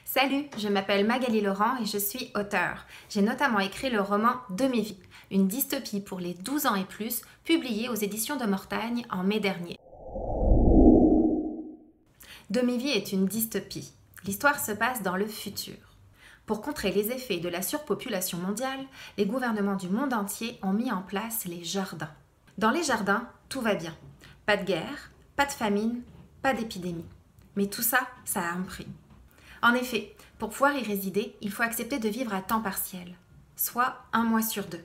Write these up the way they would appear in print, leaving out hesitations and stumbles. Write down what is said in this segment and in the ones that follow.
Salut, je m'appelle Magali Laurent et je suis auteure. J'ai notamment écrit le roman Demi-vie, une dystopie pour les 12 ans et plus, publié aux éditions de Mortagne en mai dernier. Demi-vie est une dystopie. L'histoire se passe dans le futur. Pour contrer les effets de la surpopulation mondiale, les gouvernements du monde entier ont mis en place les jardins. Dans les jardins, tout va bien. Pas de guerre, pas de famine, pas d'épidémie. Mais tout ça, ça a un prix. En effet, pour pouvoir y résider, il faut accepter de vivre à temps partiel, soit 1 mois sur 2.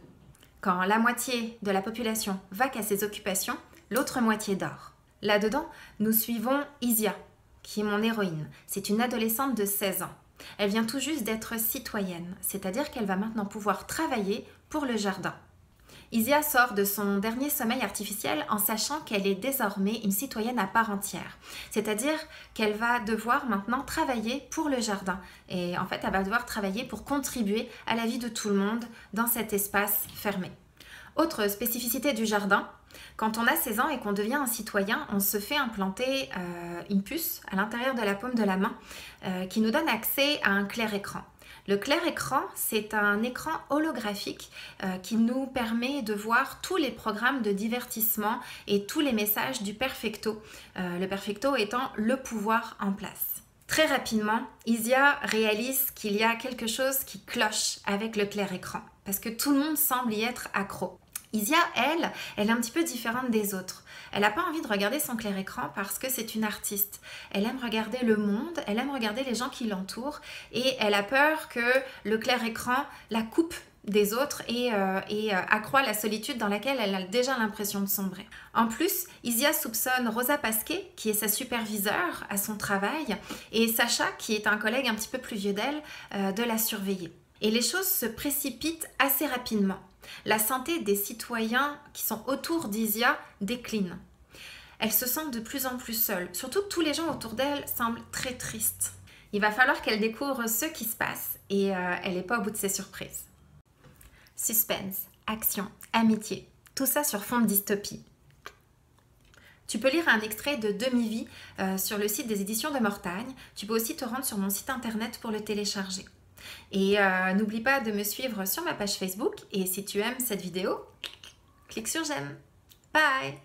Quand la moitié de la population va qu'à ses occupations, l'autre moitié dort. Là-dedans, nous suivons Isia, qui est mon héroïne. C'est une adolescente de 16 ans. Elle vient tout juste d'être citoyenne, c'est-à-dire qu'elle va maintenant pouvoir travailler pour le jardin. Isia sort de son dernier sommeil artificiel en sachant qu'elle est désormais une citoyenne à part entière. C'est-à-dire qu'elle va devoir maintenant travailler pour le jardin. Et en fait, elle va devoir travailler pour contribuer à la vie de tout le monde dans cet espace fermé. Autre spécificité du jardin, quand on a 16 ans et qu'on devient un citoyen, on se fait implanter une puce à l'intérieur de la paume de la main qui nous donne accès à un clair écran. Le clair écran, c'est un écran holographique qui nous permet de voir tous les programmes de divertissement et tous les messages du perfecto. Le perfecto étant le pouvoir en place. Très rapidement, Isia réalise qu'il y a quelque chose qui cloche avec le clair écran parce que tout le monde semble y être accro. Isia, elle est un petit peu différente des autres. Elle n'a pas envie de regarder son clair écran parce que c'est une artiste. Elle aime regarder le monde, elle aime regarder les gens qui l'entourent et elle a peur que le clair écran la coupe des autres et accroît la solitude dans laquelle elle a déjà l'impression de sombrer. En plus, Isia soupçonne Rosa Pasquet, qui est sa superviseure à son travail, et Sacha, qui est un collègue un petit peu plus vieux d'elle, de la surveiller. Et les choses se précipitent assez rapidement. La santé des citoyens qui sont autour d'Isia décline. Elle se sent de plus en plus seule, surtout que tous les gens autour d'elle semblent très tristes. Il va falloir qu'elle découvre ce qui se passe et elle n'est pas au bout de ses surprises. Suspense, action, amitié, tout ça sur fond de dystopie. Tu peux lire un extrait de Demi-vie sur le site des éditions de Mortagne. Tu peux aussi te rendre sur mon site internet pour le télécharger. Et n'oublie pas de me suivre sur ma page Facebook et si tu aimes cette vidéo, clique sur j'aime. Bye!